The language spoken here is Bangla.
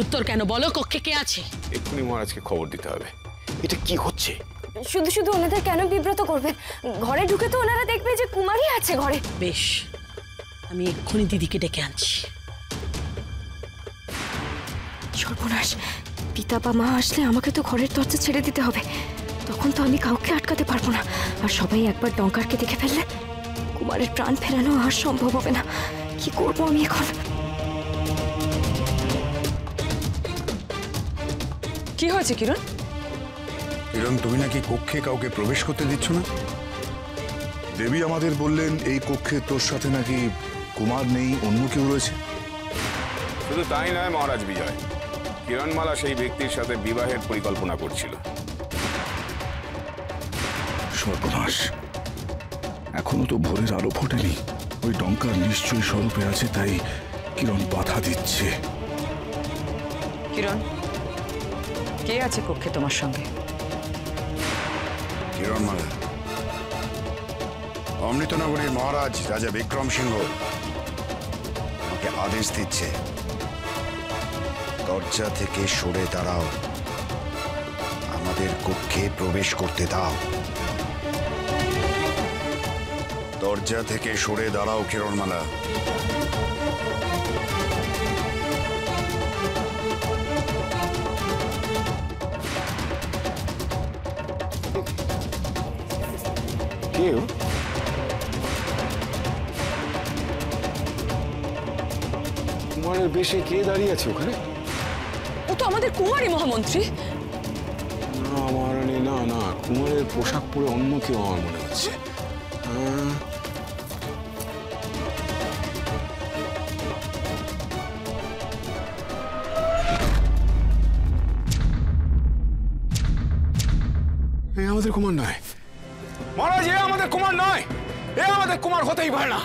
নিরুত্তর কেন? বলো, কক্ষে কে আছে? এক্ষুনি মহারাজকে খবর দিতে হবে। এটা কি হচ্ছে? শুধু শুধু ওনাদের কেন বিব্রত করবেন? ঘরে ঢুকে তো ওনারা দেখবে যে কুমারী আছে ঘরে। বেশ, আমি এক্ষুনি দিদিকে ডেকে আনছি। সর্বনাশ, পিতা বা মা আসলে আমাকে তো ঘরের দরজা ছেড়ে দিতে হবে। তখন তো আমি কাউকে আটকাতে পারবো না। আর সবাই একবার ডঙ্কারকে দেখে ফেললে কুমারের প্রাণ ফেরানো আর সম্ভব হবে না। কি করবো আমি এখন? কি হয়েছে কিরণ? কিরণ, তুমি নাকি কক্ষে কাউকে প্রবেশ করতে দিচ্ছ না? দেবী আমাদের বললেন এই কক্ষে তোর সাথে নাকি কুমার নেই, অন্য কেউ রয়েছে। শুধু তাই নয় মহারাজ বিজয়, কিরণমালা সেই ব্যক্তির সাথে বিবাহের পরিকল্পনা করছিল। সর্বনাশ, এখনো তো ভোরের আলো ফোটেনি। ওই ডঙ্কার নিশ্চয়ই স্বরূপে আছে, তাই কিরণ বাধা দিচ্ছে। কিরণ, কে আছে কক্ষে তোমার সঙ্গে? কিরণমালা, অমৃতনগরীর মহারাজ রাজা বিক্রম সিংহ আমাকে আদেশ দিচ্ছে, দরজা থেকে সরে দাঁড়াও, আমাদের কক্ষে প্রবেশ করতে দাও। দরজা থেকে সরে দাঁড়াও কিরণমালা। কেউ কুমারের বেশে কে দাঁড়িয়ে আছে ওখানে? ও তো আমাদের কুমারী মহামন্ত্রী। না মহারানী, না না, কুমারের পোশাক পরে অন্য কেউ আমার মনে হচ্ছে। আমাদের কুমার নয় মহারাজ, এ আমাদের কুমার নয়, এ আমাদের কুমার হতেই পারে না।